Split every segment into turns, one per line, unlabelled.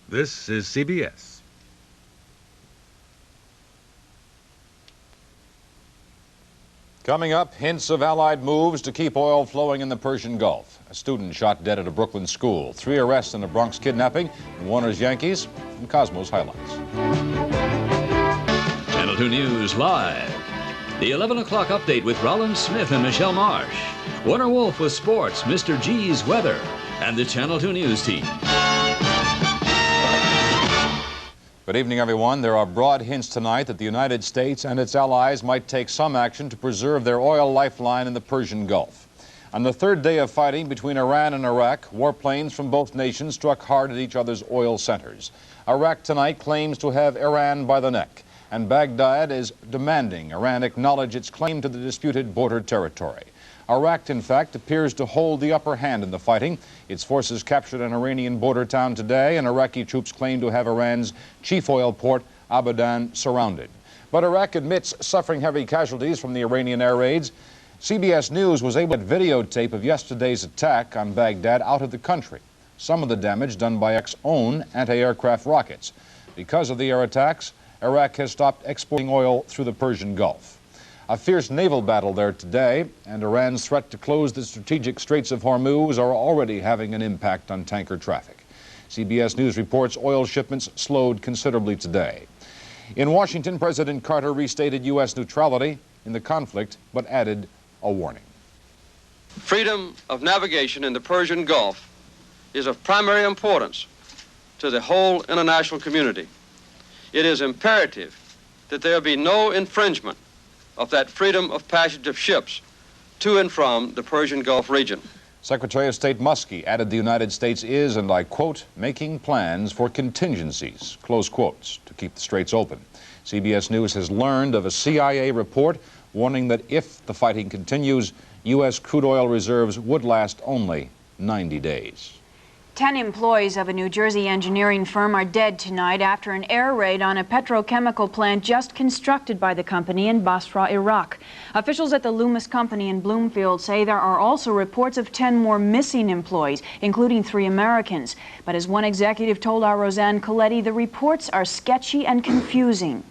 This is CBS.
Coming up, hints of Allied moves to keep oil flowing in the Persian Gulf. A student shot dead at a Brooklyn school. 3 arrests in a Bronx kidnapping. And Warner's Yankees and Cosmo's highlights.
Channel 2 News live. The 11 o'clock update with Rolland Smith and Michelle Marsh. Warner Wolf with sports, Mr. G's weather, and the Channel 2 News team.
Good evening, everyone. There are broad hints tonight that the United States and its allies might take some action to preserve their oil lifeline in the Persian Gulf. On the third day of fighting between Iran and Iraq, warplanes from both nations struck hard at each other's oil centers. Iraq tonight claims to have Iran by the neck, and Baghdad is demanding Iran acknowledge its claim to the disputed border territory. Iraq, in fact, appears to hold the upper hand in the fighting. Its forces captured an Iranian border town today, and Iraqi troops claim to have Iran's chief oil port, Abadan, surrounded. But Iraq admits suffering heavy casualties from the Iranian air raids. CBS News was able to get videotape of yesterday's attack on Baghdad out of the country. Some of the damage done by Iraq's own anti-aircraft rockets. Because of the air attacks, Iraq has stopped exporting oil through the Persian Gulf. A fierce naval battle there today, and Iran's threat to close the strategic Straits of Hormuz are already having an impact on tanker traffic. CBS News reports oil shipments slowed considerably today. In Washington, President Carter restated U.S. neutrality in the conflict, but added a warning.
Freedom of navigation in the Persian Gulf is of primary importance to the whole international community. It is imperative that there be no infringement of that freedom of passage of ships to and from the Persian Gulf region.
Secretary of State Muskie added the United States is, and I quote, making plans for contingencies, close quotes, to keep the straits open. CBS News has learned of a CIA report warning that if the fighting continues, U.S. crude oil reserves would last only 90 days.
10 employees of a New Jersey engineering firm are dead tonight after an air raid on a petrochemical plant just constructed by the company in Basra, Iraq. Officials at the Lumus company in Bloomfield say there are also reports of 10 more missing employees, including 3 Americans. But as one executive told our Roseanne Colletti, the reports are sketchy and confusing.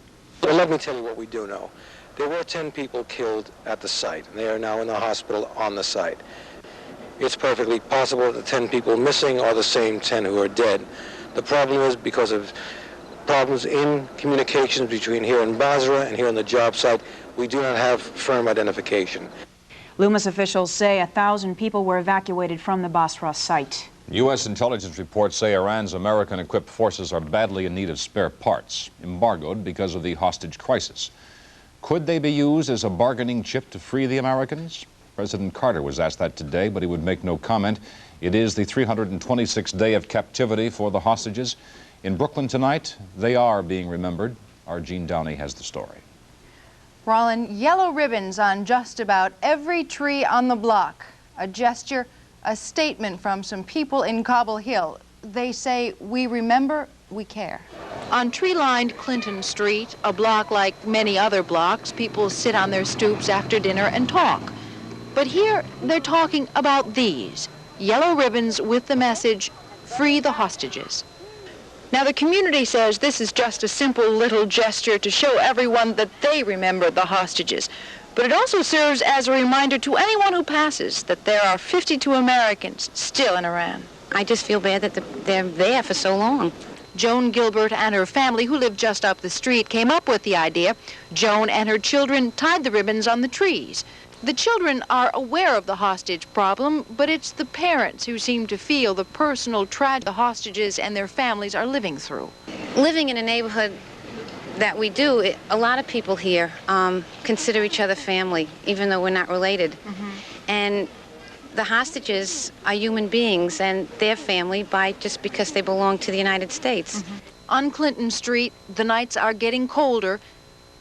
Well, let me tell you what we do know. There were 10 people killed at the site, and they are now in the hospital on the site. It's perfectly possible that the 10 people missing are the same 10 who are dead. The problem is because of problems in communications between here in Basra and here on the job site, we do not have firm identification.
Lumus officials say 1,000 people were evacuated from the Basra site.
U.S. intelligence reports say Iran's American-equipped forces are badly in need of spare parts, embargoed because of the hostage crisis. Could they be used as a bargaining chip to free the Americans? President Carter was asked that today, but he would make no comment. It is the 326th day of captivity for the hostages. In Brooklyn tonight, they are being remembered. Our Jean Downey has the story.
Rolland, yellow ribbons on just about every tree on the block. A gesture, a statement from some people in Cobble Hill. They say, we remember, we care.
On tree-lined Clinton Street, a block like many other blocks, people sit on their stoops after dinner and talk. But here, they're talking about these, yellow ribbons with the message, free the hostages. Now, the community says this is just a simple little gesture to show everyone that they remember the hostages. But it also serves as a reminder to anyone who passes that there are 52 Americans still in Iran.
I just feel bad that they're there for so long.
Joan Gilbert and her family, who lived just up the street, came up with the idea. Joan and her children tied the ribbons on the trees. The children are aware of the hostage problem, but it's the parents who seem to feel the personal tragedy the hostages and their families are living through.
Living in a neighborhood that we do, a lot of people here consider each other family, even though we're not related. Mm-hmm. And the hostages are human beings, and they're family just because they belong to the United States.
Mm-hmm. On Clinton Street, the nights are getting colder,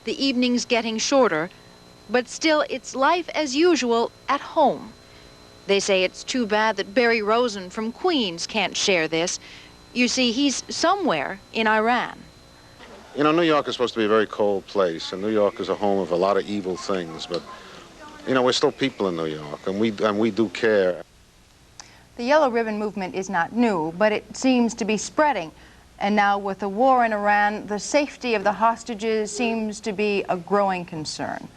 the evenings getting shorter, but still, it's life as usual at home. They say it's too bad that Barry Rosen from Queens can't share this. You see, he's somewhere in Iran.
You know, New York is supposed to be a very cold place, and New York is a home of a lot of evil things, but, you know, we're still people in New York, and we do care.
The yellow ribbon movement is not new, but it seems to be spreading. And now with the war in Iran, the safety of the hostages seems to be a growing concern.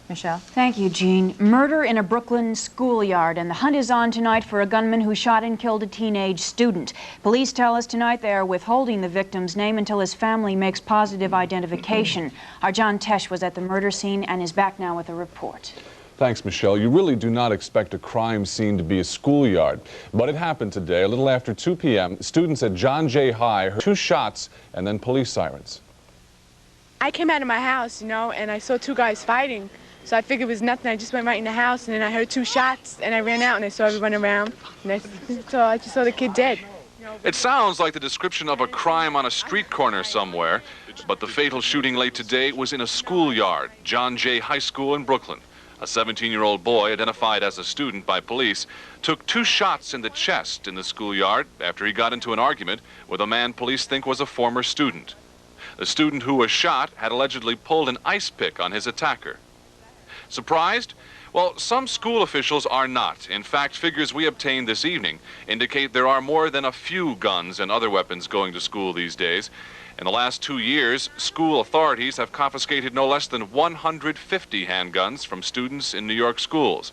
Michelle?
Thank you, Jean. Murder in a Brooklyn schoolyard, and the hunt is on tonight for a gunman who shot and killed a teenage student. Police tell us tonight they are withholding the victim's name until his family makes positive identification. Our John Tesh was at the murder scene and is back now with a report.
Thanks, Michelle. You really do not expect a crime scene to be a schoolyard. But it happened today, a little after 2 p.m. Students at John Jay High heard 2 shots and then police sirens.
I came out of my house, you know, and I saw 2 guys fighting. So I figured it was nothing. I just went right in the house, and then I heard 2 shots, and I ran out, and I saw everyone around. And I just saw the kid dead.
It sounds like the description of a crime on a street corner somewhere, but the fatal shooting late today was in a schoolyard, John Jay High School in Brooklyn. A 17-year-old boy, identified as a student by police, took 2 shots in the chest in the schoolyard after he got into an argument with a man police think was a former student. The student who was shot had allegedly pulled an ice pick on his attacker. Surprised? Well, some school officials are not. In fact, figures we obtained this evening indicate there are more than a few guns and other weapons going to school these days. In the last 2 years, school authorities have confiscated no less than 150 handguns from students in New York schools.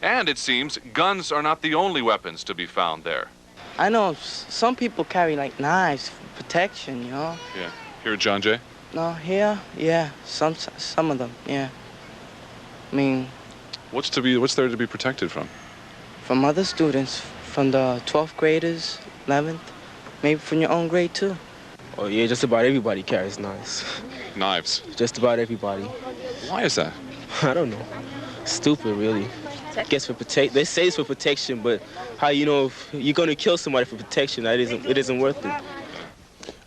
And it seems guns are not the only weapons to be found there.
I know some people carry like knives for protection, you know.
Yeah. Here at John Jay?
No, here, yeah, some of them, yeah. I mean,
what's there to be protected from?
From other students, from the 12th graders, 11th, maybe from your own grade too.
Oh yeah, just about everybody carries knives.
Knives?
Just about everybody.
Why is that?
I don't know. Stupid, really. Guess they say it's for protection, but how you know if you're gonna kill somebody for protection? It isn't worth it.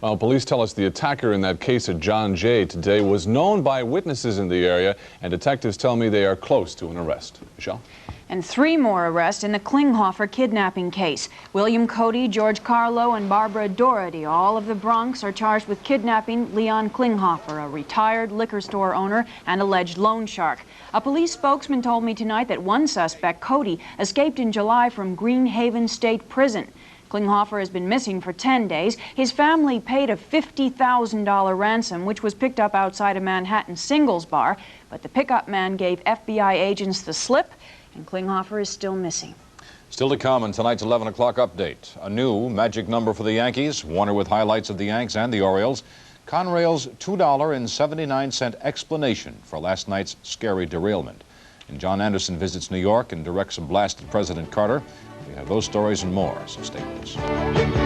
Well, police tell us the attacker in that case at John Jay today was known by witnesses in the area, and detectives tell me they are close to an arrest. Michelle?
And 3 more arrests in the Klinghoffer kidnapping case. William Cody, George Carlo, and Barbara Doherty, all of the Bronx, are charged with kidnapping Leon Klinghoffer, a retired liquor store owner and alleged loan shark. A police spokesman told me tonight that one suspect, Cody, escaped in July from Green Haven State Prison. Klinghoffer has been missing for 10 days. His family paid a $50,000 ransom, which was picked up outside a Manhattan singles bar, but the pickup man gave FBI agents the slip, and Klinghoffer is still missing.
Still to come in tonight's 11 o'clock update. A new magic number for the Yankees, Warner with highlights of the Yanks and the Orioles, Conrail's $2.79 explanation for last night's scary derailment. And John Anderson visits New York and directs a blast at President Carter. We have those stories and more, so stay with us.